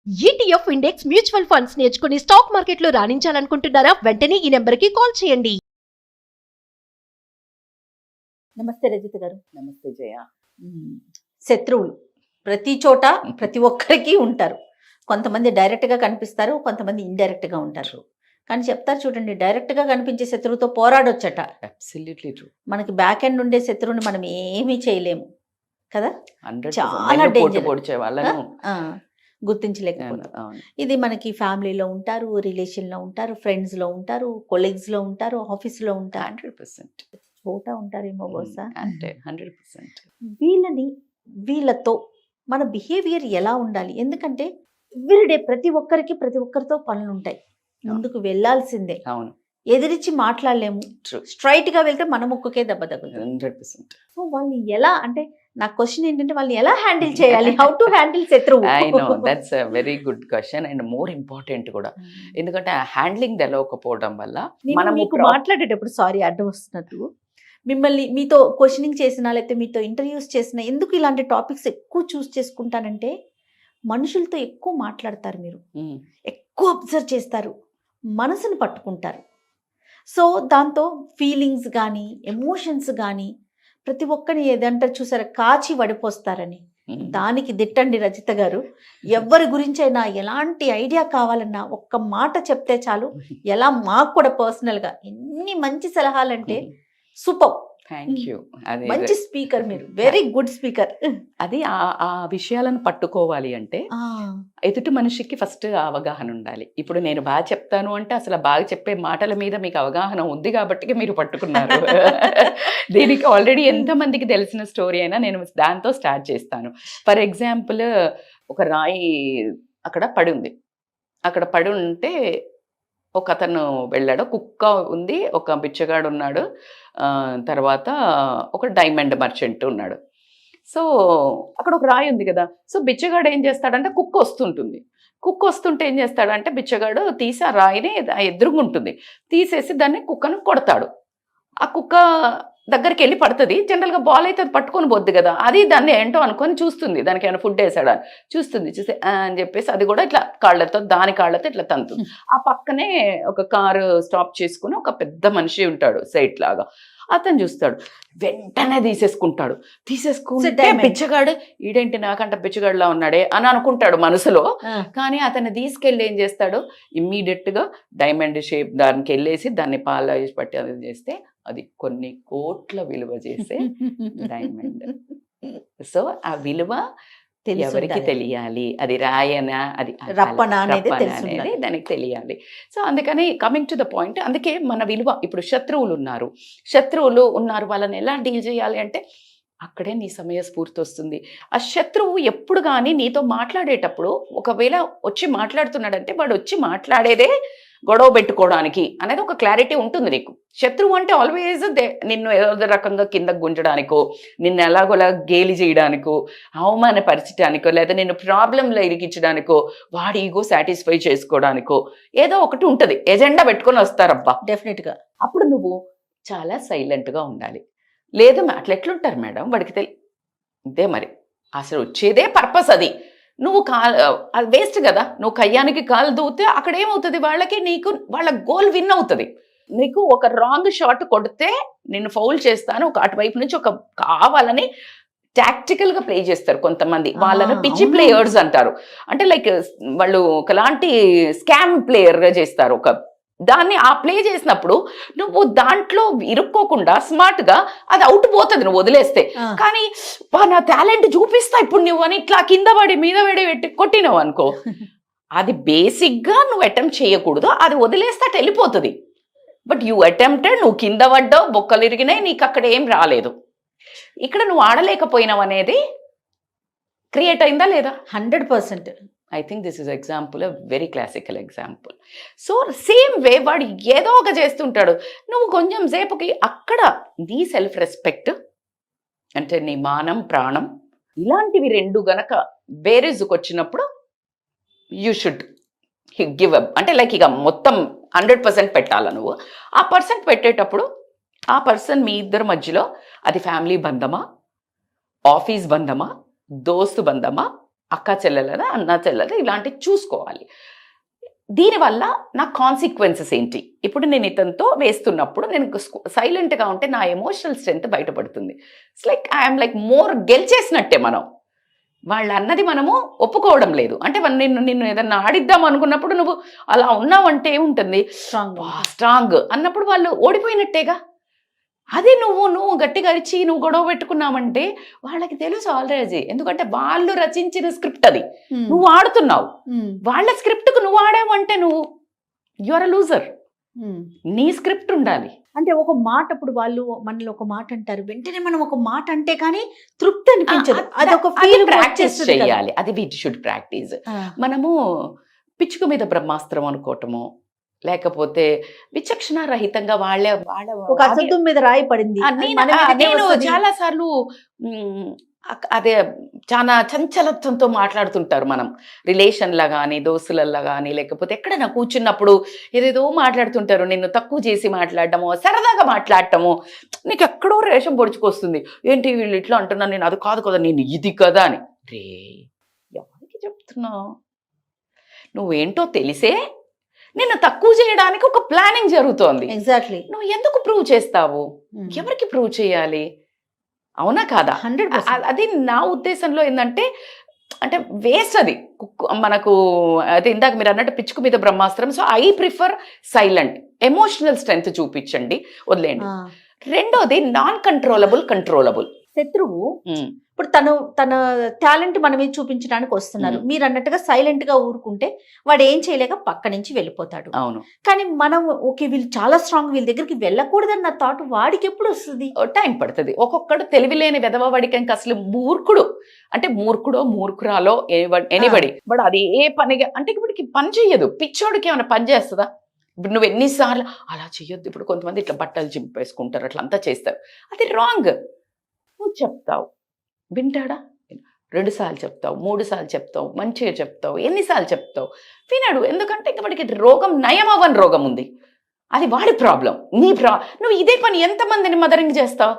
ETF index mutual funds నేర్చుకుని stock మార్కెట్లో రాణించాలనుకుంటున్నారా? వెంటనే ఈ నెంబర్కి కాల్ చేయండి. నమస్తే రజిత గారు. నమస్తే జయ. శత్రువులు ప్రతి చోట ప్రతి ఒక్కరికి ఉంటారు. కొంతమంది డైరెక్ట్గా కనిపిస్తారు, కొంతమంది ఇండైరెక్ట్గా ఉంటారు. కానీ చెప్తారు చూడండి, డైరెక్ట్గా కనిపించే శత్రువుతో పోరాడొచ్చట. Absolutely true. మనకి బ్యాక్ ఎండ్ ఉండే శత్రువుని మనం ఏమీ చేయలేము కదా. 100% చాలా డేంజర్. పొడిచే వాళ్ళను గుర్తించలేకపోతాం. ఇది మనకి ఫ్యామిలీలో ఉంటారు, రిలేషన్లో ఉంటారు, ఫ్రెండ్స్లో ఉంటారు, కొలీగ్స్లో ఉంటారు, ఆఫీస్లో ఉంటారు, 100% చోట ఉంటారేమో బహుశా. అంటే 100%. వీళ్ళతో మన బిహేవియర్ ఎలా ఉండాలి? ఎందుకంటే ఎవ్రీడే ప్రతి ఒక్కరితో పనులు ఉంటాయి. ముందుకు వెళ్ళాల్సిందే. అవును, ఎదిరించి మాట్లాడలేము. స్ట్రైట్ గా వెళ్తే మన ముక్కుకే దెబ్బ తగ్గుతుంది. 100%. సో వాళ్ళని ఎలా, అంటే నా క్వశ్చన్ ఏంటంటే వాళ్ళని ఎలా హ్యాండిల్ చేయాలి? హౌ టు హ్యాండిల్ శత్రువు? I know, that's a very good question and more important కూడా. ఎందుకంటే హ్యాండ్లింగ్ తెలవకపోవడం వల్ల మనం మీకు మాట్లాడేటప్పుడు, సారీ అడ్డం వస్తున్నట్టు, మిమ్మల్ని మీతో క్వశ్చనింగ్ చేసినా లేకపోతే మీతో ఇంటర్వ్యూస్ చేసినా ఎందుకు ఇలాంటి టాపిక్స్ ఎక్కువ చూస్ చేసుకుంటానంటే, మనుషులతో ఎక్కువ మాట్లాడతారు, మీరు ఎక్కువ అబ్జర్వ్ చేస్తారు, మనసును పట్టుకుంటారు. సో దాంతో ఫీలింగ్స్ కానీ ఎమోషన్స్ కానీ ప్రతి ఒక్కరిని ఏదంటారు చూసారా, కాచి వడిపోస్తారని. దానికి దిట్టండి రజిత గారు. ఎవరి గురించైనా ఎలాంటి ఐడియా కావాలన్నా ఒక్క మాట చెప్తే చాలు. ఎలా మాకు కూడా పర్సనల్గా ఎన్ని మంచి సలహాలంటే సూపర్. Thank you. అది మంచి స్పీకర్, మీరు వెరీ గుడ్ స్పీకర్. అది ఆ విషయాలను పట్టుకోవాలి అంటే ఎదుటి మనిషికి ఫస్ట్ అవగాహన ఉండాలి. ఇప్పుడు నేను బాగా చెప్తాను అంటే అసలు బాగా చెప్పే మాటల మీద మీకు అవగాహన ఉంది కాబట్టి మీరు పట్టుకున్నారు. దీనికి ఆల్రెడీ ఎంతమందికి తెలిసిన స్టోరీ అయినా నేను దాంతో స్టార్ట్ చేస్తాను. ఫర్ ఎగ్జాంపుల్, ఒక రాయి అక్కడ పడి ఉంది. అక్కడ పడి ఉంటే ఒక అతను వెళ్ళాడు, కుక్క ఉంది, ఒక బిచ్చగాడు ఉన్నాడు, తర్వాత ఒక డైమండ్ మర్చెంట్ ఉన్నాడు. సో అక్కడ ఒక రాయి ఉంది కదా. సో బిచ్చగాడు ఏం చేస్తాడంటే, కుక్క వస్తుంటుంది. కుక్క వస్తుంటే ఏం చేస్తాడంటే, బిచ్చగాడు తీసి ఆ రాయిని ఎదురుగుంటుంది తీసేసి దాన్ని కుక్కను కొడతాడు. ఆ కుక్క దగ్గరికి వెళ్ళి పడుతుంది. జనరల్గా బాల్ అయితే అది పట్టుకొని పోద్ది కదా, అది దాన్ని ఏంటో అనుకొని చూస్తుంది, దానికి ఏమైనా ఫుడ్ వేసాడా చూస్తుంది. చూసి అని చెప్పేసి అది కూడా ఇట్లా దాని కాళ్ళతో ఇట్లా తంతుంది. ఆ పక్కనే ఒక కారు స్టాప్ చేసుకుని ఒక పెద్ద మనిషి ఉంటాడు సైట్ లాగా, అతను చూస్తాడు, వెంటనే తీసేసుకుంటే బిచ్చగాడు ఈడేంటి నాకంట బిచ్చగాడులా ఉన్నాడే అని అనుకుంటాడు మనసులో. కానీ అతన్ని తీసుకెళ్ళి ఏం చేస్తాడు, ఇమ్మీడియట్గా డైమండ్ షేప్ దానికి వెళ్ళేసి దాన్ని పాలిష్ పట్టి అది చేస్తే అది కొన్ని కోట్ల విలువ చేసే డైమండ్. సో ఆ విలువ ఎవరికి తెలియాలి, అది రాయనా అది రప్పన అనేది దానికి తెలియాలి. సో అందుకని కమింగ్ టు ద పాయింట్, అందుకే మన విలువ. ఇప్పుడు శత్రువులు ఉన్నారు, వాళ్ళని ఎలా డీల్ చేయాలి అంటే అక్కడే నీ సమయస్ఫూర్తి వస్తుంది. ఆ శత్రువు ఎప్పుడు కానీ నీతో మాట్లాడేటప్పుడు ఒకవేళ వచ్చి మాట్లాడుతున్నాడంటే వాడు వచ్చి మాట్లాడేదే గొడవ పెట్టుకోవడానికి అనేది ఒక క్లారిటీ ఉంటుంది నీకు. శత్రువు అంటే ఆల్వేజ్ నిన్ను ఏదో రకంగా కిందకు గుంజడానికో, నిన్ను ఎలాగోలా గేలి చేయడానికో, అవమానపరచడానికో, లేదా నిన్ను ప్రాబ్లంలో ఇరికించడానికో, వాడి ఈగో సాటిస్ఫై చేసుకోవడానికో ఏదో ఒకటి ఉంటుంది, ఎజెండా పెట్టుకొని వస్తారబ్బా డెఫినెట్గా. అప్పుడు నువ్వు చాలా సైలెంట్గా ఉండాలి. లేదు అట్లా ఎట్లుంటారు మేడం, వాడికి అంతే మరి, అసలు వచ్చేదే పర్పస్ అది. నువ్వు అది వేస్ట్ కదా, నువ్వు కయ్యానికి కాలు దూతే అక్కడ ఏమవుతుంది, వాళ్ళ గోల్ విన్ అవుతుంది. నీకు ఒక రాంగ్ షాట్ కొడితే నిన్ను ఫౌల్ చేస్తాను, ఒక అటువైపు నుంచి ఒక కావాలని టాక్టికల్గా ప్లే చేస్తారు కొంతమంది. వాళ్ళని పిచ్చి ప్లేయర్స్ అంటారు. అంటే లైక్ వాళ్ళు ఒకలాంటి స్కామ్ ప్లేయర్గా చేస్తారు. దాన్ని ఆ ప్లే చేసినప్పుడు నువ్వు దాంట్లో ఇరుక్కోకుండా స్మార్ట్గా అది అవుట్ పోతుంది నువ్వు వదిలేస్తే. కానీ నా టాలెంట్ చూపిస్తా ఇప్పుడు నువ్వు అని ఇట్లా కింద పడి మీద పెట్టి కొట్టినావు అనుకో, అది బేసిక్గా నువ్వు అటెంప్ట్ చేయకూడదు, అది వదిలేస్తే అటు వెళ్ళిపోతుంది. బట్ యూ అటెంప్టెడ్, నువ్వు కింద పడ్డావు, బొక్కలు ఇరిగినాయి, నీకు అక్కడ ఏం రాలేదు. ఇక్కడ నువ్వు ఆడలేకపోయినావు అనేది క్రియేట్ అయిందా లేదా? 100%. I think this is example, very classical example. So same way వాడు ఏదో ఒక చేస్తుంటాడు, నువ్వు కొంచెం సేపుకి అక్కడ నీ సెల్ఫ్ రెస్పెక్ట్ అంటే నీ మానం ప్రాణం ఇలాంటివి రెండు గనక బేరేజ్కి వచ్చినప్పుడు యూ షుడ్ గివ్ అప్. అంటే లైక్ ఇక మొత్తం 100% పెట్టాల నువ్వు. ఆ పర్సెంట్ పెట్టేటప్పుడు ఆ పర్సన్ మీ ఇద్దరి మధ్యలో అది ఫ్యామిలీ బంధమా, ఆఫీస్ బంధమా, దోస్తు బంధమా, అక్క చెల్లెలదా అన్న చెల్లెలదా ఇలాంటివి చూసుకోవాలి. దీనివల్ల నా కాన్సిక్వెన్సెస్ ఏంటి? ఇప్పుడు నేను ఇతనితో వేస్తున్నప్పుడు నేను సైలెంట్గా ఉంటే నా ఎమోషనల్ స్ట్రెంత్ బయటపడుతుంది. It's like I'm like more గెలిచేసినట్టే. వాళ్ళు అన్నది మనము ఒప్పుకోవడం లేదు అంటే నిన్ను ఏదన్నా ఆడిద్దాం అనుకున్నప్పుడు నువ్వు అలా ఉన్నావంటే ఏముంటుంది, స్ట్రాంగ్ అన్నప్పుడు వాళ్ళు ఓడిపోయినట్టేగా. అది నువ్వు గట్టిగా అరిచి నువ్వు గొడవ పెట్టుకున్నావంటే వాళ్ళకి తెలుసు ఆల్రెడీ, ఎందుకంటే వాళ్ళు రచించిన స్క్రిప్ట్ అది, నువ్వు ఆడుతున్నావు. వాళ్ళ స్క్రిప్ట్కు నువ్వు ఆడావు అంటే నువ్వు యువర్ అ లూజర్. నీ స్క్రిప్ట్ ఉండాలి. అంటే ఒక మాట, ఇప్పుడు వాళ్ళు మనల్ని ఒక మాట అంటారు, వెంటనే మనం ఒక మాట అంటే కానీ తృప్తి అనిపించదు. అది ఒక ఫీల్ ప్రాక్టీస్ చేయాలి. అది వి షుడ్ ప్రాక్టీస్. మనము పిచ్చుక మీద బ్రహ్మాస్త్రం అనుకోవటము, లేకపోతే విచక్షణ రహితంగా వాళ్ళ ఒక అసత్వం మీద రాయి పడింది. నేను చాలా సార్లు అదే చాలా చంచలత్వంతో మాట్లాడుతుంటారు. మనం రిలేషన్లా కానీ దోస్తులల్లా కానీ లేకపోతే ఎక్కడైనా కూర్చున్నప్పుడు ఏదేదో మాట్లాడుతుంటారు. నిన్ను తక్కువ చేసి మాట్లాడటము, సరదాగా మాట్లాడటము, నీకు ఎక్కడో రేషం పొడుచుకొస్తుంది. ఏంటి వీళ్ళు ఇట్లా అంటున్నాను, నేను అది కాదు కదా, నేను ఇది కదా అని. రే ఎవరికి చెప్తున్నావు? నువ్వేంటో తెలిసే నిన్ను తక్కువ చేయడానికి ఒక ప్లానింగ్ జరుగుతోంది. ఎగ్జాక్ట్లీ. నువ్వు ఎందుకు ప్రూవ్ చేస్తావు? ఎవరికి ప్రూవ్ చేయాలి? అవునా కాదా? 100%. అది నా ఉద్దేశంలో ఏంటంటే, అంటే వేస్ట్ అది మనకు. అయితే ఇందాక మీరు అన్నట్టు పిచ్చుకు మీద బ్రహ్మాస్త్రం. So I prefer silent. Emotional strength చూపించండి, వదిలేండి. రెండోది నాన్ కంట్రోలబుల్. శత్రువు ఇప్పుడు తన టాలెంట్ మన మీద చూపించడానికి వస్తున్నారు. మీరు అన్నట్టుగా సైలెంట్ గా ఊరుకుంటే వాడు ఏం చేయలేక పక్క నుంచి వెళ్ళిపోతాడు. అవును. కానీ మనం ఓకే వీళ్ళు చాలా స్ట్రాంగ్, వీళ్ళ దగ్గరికి వెళ్ళకూడదన్న థాట్ వాడికి ఎప్పుడు వస్తుంది? టైం పడుతుంది. ఒక్కొక్కడు తెలివిలేని వెదవవాడికి ఇంకా అసలు మూర్ఖుడు అంటే మూర్ఖురాలో ఎనిబడి బట్ అది ఏ పనిగా అంటే ఇప్పటికి పని చెయ్యదు. పిచ్చోడికి ఏమైనా పని చేస్తుందా? ఇప్పుడు నువ్వు ఎన్నిసార్లు అలా చెయ్యొద్దు. ఇప్పుడు కొంతమంది ఇట్లా బట్టలు చింపేసుకుంటారు, అట్లా అంతా చేస్తారు. అది రాంగ్. నువ్వు చెప్తావు, వింటాడా? 2 సార్లు చెప్తావు, 3 సార్లు చెప్తావు, మంచిగా చెప్తావు, ఎన్నిసార్లు చెప్తావు, వినడు. ఎందుకంటే ఇంక వాడికి రోగం నయం అవ్వని రోగం ఉంది. అది వాడి ప్రాబ్లం. నువ్వు ఇదే పని ఎంతమందిని మదరింగ్ చేస్తావు?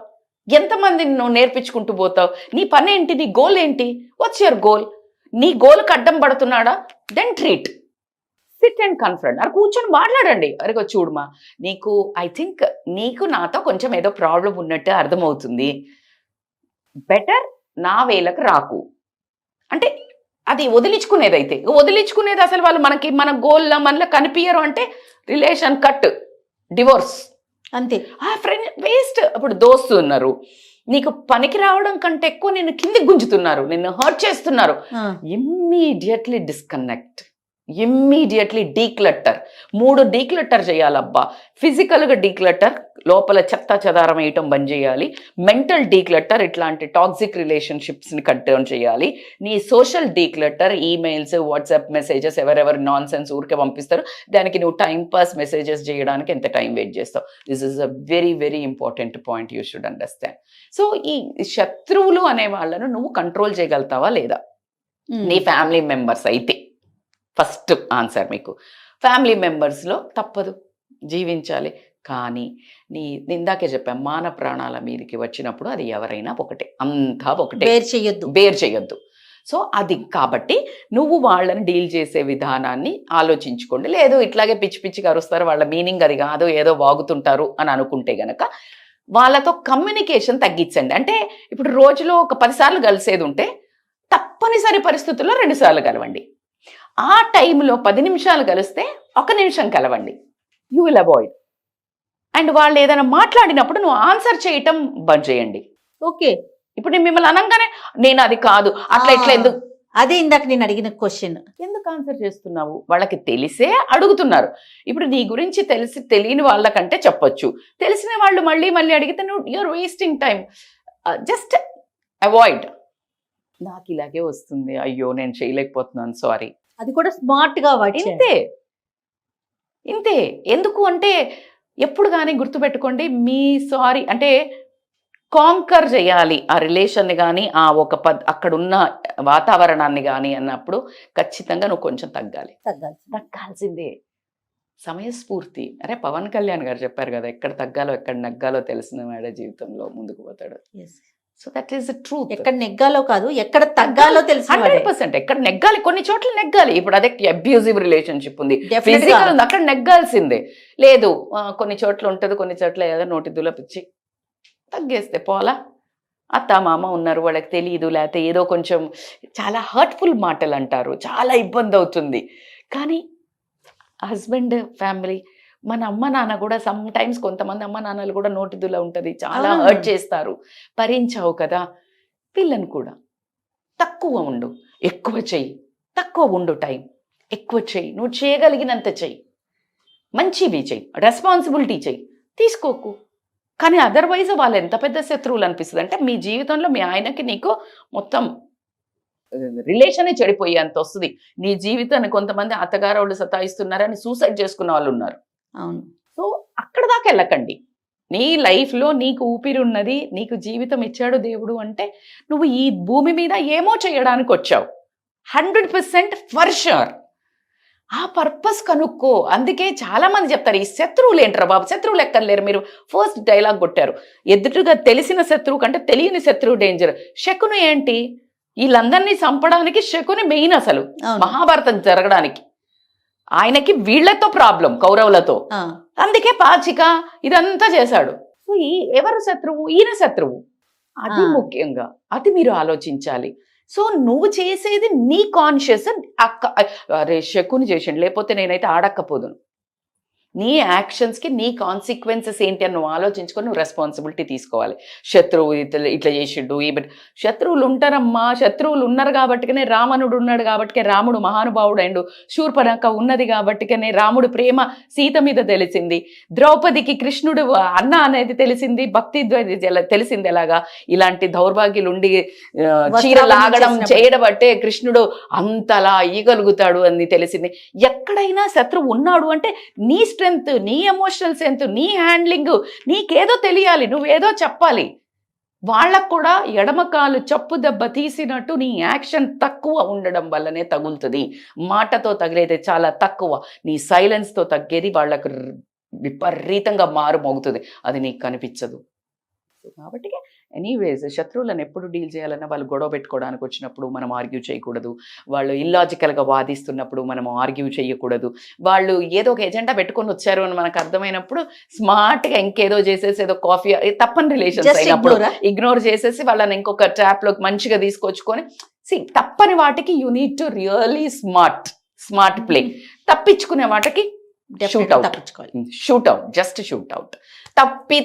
ఎంతమందిని నువ్వు నేర్పించుకుంటూ పోతావు? నీ పని ఏంటి? నీ గోల్ ఏంటి? What's your goal? నీ గోల్కి అడ్డం పడుతున్నాడా? Then treat. Sit and confront. అరే కూర్చొని మాట్లాడండి. అరే చూడమా, ఐ థింక్ నీకు నాతో కొంచెం ఏదో ప్రాబ్లం ఉన్నట్టు అర్థమవుతుంది. బెటర్ నా వేలకు రాకు అంటే అది వదిలించుకునేది. అసలు వాళ్ళు మన గోల్లో మనలో కనిపించరు అంటే రిలేషన్ కట్, డివోర్స్ అంతే. Friend waste. ఇప్పుడు దోస్తు ఉన్నారు, నీకు పనికి రావడం కంటే ఎక్కువ నిన్ను కిందికి గుంజుతున్నారు, నిన్ను హర్ట్ చేస్తున్నారు. Immediately disconnect, immediately declutter. 3 declutter చేయాలబ్బా. ఫిజికల్గా డీక్లటర్, లోపల చెత్త చెదారం వేయటం బంద్ చేయాలి. మెంటల్ డీక్లటర్, ఇట్లాంటి టాక్సిక్ రిలేషన్షిప్స్ని కట్ డౌన్ చేయాలి. నీ social declutter, emails, WhatsApp messages, ఎవరెవరు నాన్ సెన్స్ ఊరికే పంపిస్తారు, దానికి నువ్వు టైం పాస్ మెసేజెస్ చేయడానికి ఎంత టైం వెయిట్ చేస్తావు? This is a very very important point you should understand. So ఈ శత్రువులు అనే వాళ్ళను నువ్వు కంట్రోల్ చేయగలుగుతావా లేదా? నీ ఫ్యామిలీ మెంబర్స్ అయితే ఫస్ట్ ఆన్సర్ మీకు. ఫ్యామిలీ మెంబర్స్లో తప్పదు, జీవించాలి. కానీ ఇందాకే చెప్పాం, మాన ప్రాణాల మీదకి వచ్చినప్పుడు అది ఎవరైనా ఒకటే, అంతా ఒకటే, బేర్ చేయొద్దు. సో అది కాబట్టి నువ్వు వాళ్ళని డీల్ చేసే విధానాన్ని ఆలోచించుకోండి. లేదు ఇట్లాగే పిచ్చి పిచ్చిగా అరుస్తారు, వాళ్ళ మీనింగ్ అది కాదు, ఏదో వాగుతుంటారు అని అనుకుంటే గనక వాళ్ళతో కమ్యూనికేషన్ తగ్గించండి. అంటే ఇప్పుడు రోజులో ఒక 10 సార్లు కలిసేది ఉంటే తప్పనిసరి పరిస్థితుల్లో 2 సార్లు కలవండి. ఆ టైంలో 10 నిమిషాలు కలిస్తే 1 నిమిషం కలవండి. You will avoid. అండ్ వాళ్ళు ఏదైనా మాట్లాడినప్పుడు నువ్వు ఆన్సర్ చేయటం బంద్ చేయండి. ఓకే. ఇప్పుడు నేను మిమ్మల్ని అనగానే నేను అది కాదు అట్లా ఇట్లా ఎందుకు, అదే ఇందాక నేను అడిగిన క్వశ్చన్, ఎందుకు ఆన్సర్ చేస్తున్నావు? వాళ్ళకి తెలిసే అడుగుతున్నారు. ఇప్పుడు నీ గురించి తెలియని వాళ్ళకంటే చెప్పొచ్చు, తెలిసిన వాళ్ళు మళ్ళీ మళ్ళీ అడిగితే నువ్వు you are wasting time. Just avoid. నాకు ఇలాగే వస్తుంది, అయ్యో నేను చేయలేకపోతున్నాను, సారీ. అది కూడా స్మార్ట్ గా ఇంతే. ఎందుకు అంటే ఎప్పుడు కానీ గుర్తుపెట్టుకోండి, మీ సారీ అంటే కాంకర్ చేయాలి ఆ రిలేషన్ని కానీ, ఆ ఒక అక్కడున్న వాతావరణాన్ని కానీ అన్నప్పుడు ఖచ్చితంగా నువ్వు కొంచెం తగ్గాల్సిందే. సమయస్ఫూర్తి. అరే పవన్ కళ్యాణ్ గారు చెప్పారు కదా, ఎక్కడ తగ్గాలో ఎక్కడ నగ్గాలో తెలిసిన వాడే జీవితంలో ముందుకు పోతాడు. So that is the truth. ఎక్కడ నెగ్గాలో కాదు, ఎక్కడ తగ్గాలో తెలిసిన 100% ఎక్కడ నెగ్గాలి, కొన్ని చోట్ల నెగ్గాలి. ఇప్పుడు అదే అబ్యూజివ్ రిలేషన్షిప్ ఉంది, Definitely ఫిజికల్ గా. ఉంది, అక్కడ నెగ్గాల్సిందే. లేదు కొన్ని చోట్ల ఉంటుంది, కొన్ని చోట్ల ఏదో నోటి దులపిచ్చి తగ్గేస్తే పోలా. అత్త మామ ఉన్నారు, వాళ్ళకి తెలియదు, లేకపోతే ఏదో కొంచెం చాలా హర్ట్ఫుల్ మాటలు అంటారు, చాలా ఇబ్బంది అవుతుంది. కానీ హస్బెండ్ ఫ్యామిలీ, మన అమ్మ నాన్న కూడా సమ్ టైమ్స్ కొంతమంది అమ్మ నాన్నలు కూడా నోటి దుల ఉంటుంది, చాలా అవును. హర్ట్ చేస్తారు. భరించావు కదా, పిల్లని కూడా తక్కువ ఉండు, ఎక్కువ చెయ్యి, తక్కువ ఉండు టైం, ఎక్కువ చెయ్యి, నువ్వు చేయగలిగినంత చెయ్యి, మంచివి చెయ్యి, రెస్పాన్సిబిలిటీ చెయ్యి, తీసుకోకు. కానీ అదర్వైజ్ వాళ్ళు ఎంత పెద్ద శత్రువులు అనిపిస్తుంది అంటే మీ జీవితంలో మీ ఆయనకి నీకు మొత్తం రిలేషనే చెడిపోయేంత వస్తుంది. నీ జీవితాన్ని కొంతమంది అత్తగారు వాళ్ళు సతాయిస్తున్నారని సూసైడ్ చేసుకున్న వాళ్ళు ఉన్నారు. అవును. సో అక్కడ దాకా వెళ్ళకండి. నీ లైఫ్లో నీకు ఊపిరి ఉన్నది, నీకు జీవితం ఇచ్చాడు దేవుడు అంటే నువ్వు ఈ భూమి మీద ఏమో చేయడానికి వచ్చావు, 100% ఫర్ ష్యూర్. ఆ పర్పస్ కనుక్కో. అందుకే చాలా మంది చెప్తారు ఈ శత్రువులు ఏంట్రా బాబు, శత్రువులు ఎక్కర్లేరు. మీరు ఫస్ట్ డైలాగ్ కొట్టారు, ఎదుటిగా తెలిసిన శత్రువు కంటే తెలియని శత్రువు డేంజర్. శకుని ఏంటి, వీళ్ళందరినీ చంపడానికి శకుని మెయిన్ అసలు మహాభారతం జరగడానికి. ఆయనకి వీళ్లతో ప్రాబ్లం, కౌరవులతో. అందుకే పాచిక ఇదంతా చేశాడు. సో ఎవరు శత్రువు, ఈయన శత్రువు. అది ముఖ్యంగా అది మీరు ఆలోచించాలి. సో నువ్వు చేసేది నీ కాన్షియస్. అరే శకుని చేసిండు, లేకపోతే నేనైతే ఆడక్కపోదును. నీ యాక్షన్స్కి నీ కాన్సిక్వెన్సెస్ ఏంటి అని నువ్వు ఆలోచించుకొని నువ్వు రెస్పాన్సిబిలిటీ తీసుకోవాలి. శత్రువు ఇట్లా చేసిండు, శత్రువులు ఉంటారమ్మా. శత్రువులు ఉన్నారు కాబట్టికనే రావణుడు ఉన్నాడు, కాబట్టికే రాముడు మహానుభావుడు అయిండు. శూర్పణఖ ఉన్నది కాబట్టికనే రాముడు ప్రేమ సీత మీద తెలిసింది. ద్రౌపదికి కృష్ణుడు అన్న అనేది తెలిసింది, భక్తి తెలిసింది. ఎలాగా ఇలాంటి దౌర్భాగ్యులు ఉండి చీర లాగడం చేయడం బట్టే కృష్ణుడు అంతలా ఇయ్యగలుగుతాడు అని తెలిసింది. ఎక్కడైనా శత్రువు ఉన్నాడు అంటే నీ స్ట్రెంగ్త్, నీ ఎమోషనల్ స్ట్రెంగ్త్, నీ హ్యాండ్లింగ్, నీకేదో తెలియాలి, నువ్వేదో చెప్పాలి. వాళ్ళకు కూడా ఎడమకాలు చప్పు దెబ్బ తీసినట్టు నీ యాక్షన్ తక్కువ ఉండడం వల్లనే తగులుతుంది. మాటతో తగిలేది చాలా తక్కువ, నీ సైలెన్స్తో తగ్గేది వాళ్ళకు విపరీతంగా మారుమోగుతుంది. అది నీకు కనిపించదు. కాబట్టి ఎనీవేస్ శత్రువులను ఎప్పుడు డీల్ చేయాలన్నా వాళ్ళు గొడవ పెట్టుకోవడానికి వచ్చినప్పుడు మనం ఆర్గ్యూ చేయకూడదు. వాళ్ళు ఇల్లాజికల్గా వాదిస్తున్నప్పుడు మనం ఆర్గ్యూ చేయకూడదు. వాళ్ళు ఏదో ఒక ఎజెండా పెట్టుకొని వచ్చారు అని మనకు అర్థమైనప్పుడు స్మార్ట్గా ఇంకేదో చేసేసి ఏదో కాఫీ తప్పని రిలేషన్స్ అయినప్పుడు ఇగ్నోర్ చేసేసి వాళ్ళని ఇంకొక ట్రాప్లోకి మంచిగా తీసుకొచ్చుకొని తప్పని వాటికి you need to really smart play. తప్పించుకునే వాటికి shoot out, just shoot out.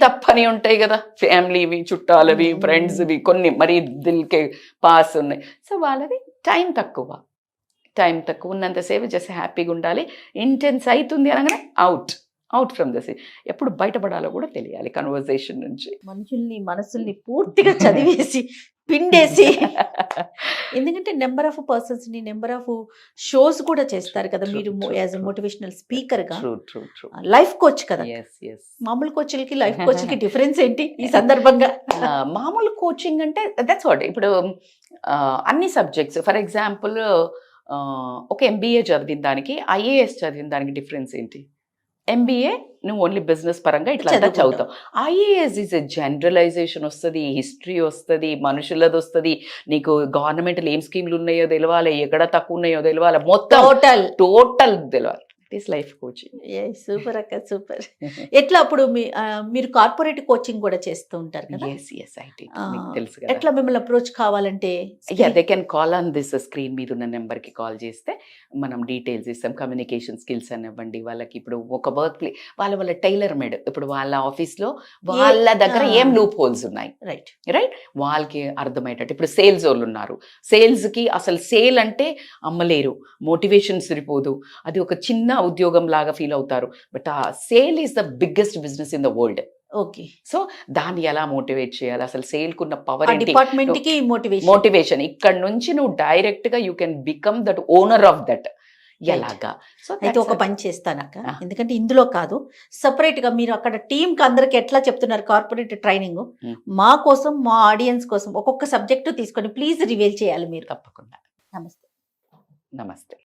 తప్పని ఉంటాయి కదా, ఫ్యామిలీవి, చుట్టాలవి, ఫ్రెండ్స్వి, కొన్ని మరి దిల్కే పాస్ ఉన్నాయి. సో వాళ్ళది టైం తక్కువ ఉన్నంతసేపు జస్ట్ హ్యాపీగా ఉండాలి. ఇంటెన్స్ అవుతుంది అనగానే అవుట్ ఫ్రమ్ ద సీన్. ఎప్పుడు బయటపడాలో కూడా తెలియాలి కన్వర్సేషన్ నుంచి. మనుషుల్ని మనసుల్ని పూర్తిగా చదివేసి పిండేసి, ఎందుకంటే నెంబర్ ఆఫ్ పర్సన్స్ ని, నెంబర్ ఆఫ్ షోస్ కూడా చేస్తారు కదా మీరు యాజ్ ఎ మోటివేషనల్ స్పీకర్ గా. లైఫ్ కోచ్ కదా, మామూలు కోచ్లకి లైఫ్ కోచ్లకి డిఫరెన్స్ ఏంటి ఈ సందర్భంగా? మామూలు కోచింగ్ అంటే దట్స్ వాట్. ఇప్పుడు అన్ని సబ్జెక్ట్స్, ఫర్ ఎగ్జాంపుల్ ఒక MBA చదివిన దానికి IAS చదివిన దానికి డిఫరెన్స్ ఏంటి? MBA నువ్వు ఓన్లీ బిజినెస్ పరంగా ఇట్లా చదువుతావు. IAS ఈజ్ ఎ జనరలైజేషన్ వస్తుంది, హిస్టరీ వస్తుంది, మనుషులది వస్తుంది, నీకు గవర్నమెంట్లో ఏం స్కీమ్లు ఉన్నాయో తెలియాలి, ఎక్కడ తక్కువ ఉన్నాయో తెలియాలి, మొత్తం టోటల్ తెలియాలి. It is life coaching. Super అక్క, సూపర్. ఎట్లా అప్పుడు మీరు కార్పొరేట్ కోచింగ్ కూడా చేస్తూ ఉంటారు కదా? తెలుసు. ఎట్లా మిమ్మల్ని అప్రోచ్ కావాలంటే? They can call on this screen మీద ఉన్న నెంబర్కి కాల్ చేస్తే మనం డీటెయిల్స్ ఇస్తాం. కమ్యూనికేషన్ స్కిల్స్ అనివ్వండి వాళ్ళకి. ఇప్పుడు ఒక వర్క్ ప్లే వాళ్ళ టైలర్ మేడ్, ఇప్పుడు వాళ్ళ ఆఫీస్లో వాళ్ళ దగ్గర ఏం లూప్ హోల్స్ ఉన్నాయి, రైట్ వాళ్ళకి అర్థమయ్యేటట్టు. ఇప్పుడు సేల్స్ వాళ్ళు ఉన్నారు, సేల్స్కి అసలు సేల్ అంటే అమ్మలేరు, మోటివేషన్ సరిపోదు, అది ఒక చిన్న ఉద్యోగం లాగా ఫీల్ అవుతారు. బట్ ఆ sale is the biggest business in the world. Okay, so దాన్ని ఎలా మోటివేట్ చేయాలి, అసలు సేల్ కున్న పవర్, డిపార్ట్మెంట్ కి మోటివేషన్ ఇక్కడ నుంచి నువ్వు డైరెక్ట్ గా you can become that owner of that. ఎలాగా? సో అయితే ఒక పని చేస్తానక్క, ఎందుకంటే ఇందులో కాదు, సపరేట్ గా మీరు అక్కడ టీమ్ కి అందరికి ఎట్లా చెప్తున్నారు కార్పొరేట్ ట్రైనింగ్, మా కోసం, మా ఆడియన్స్ కోసం ఒక్కొక్క సబ్జెక్టు తీసుకొని ప్లీజ్ రివీల్ చేయాలి మీరు. తప్పకుండా. నమస్తే.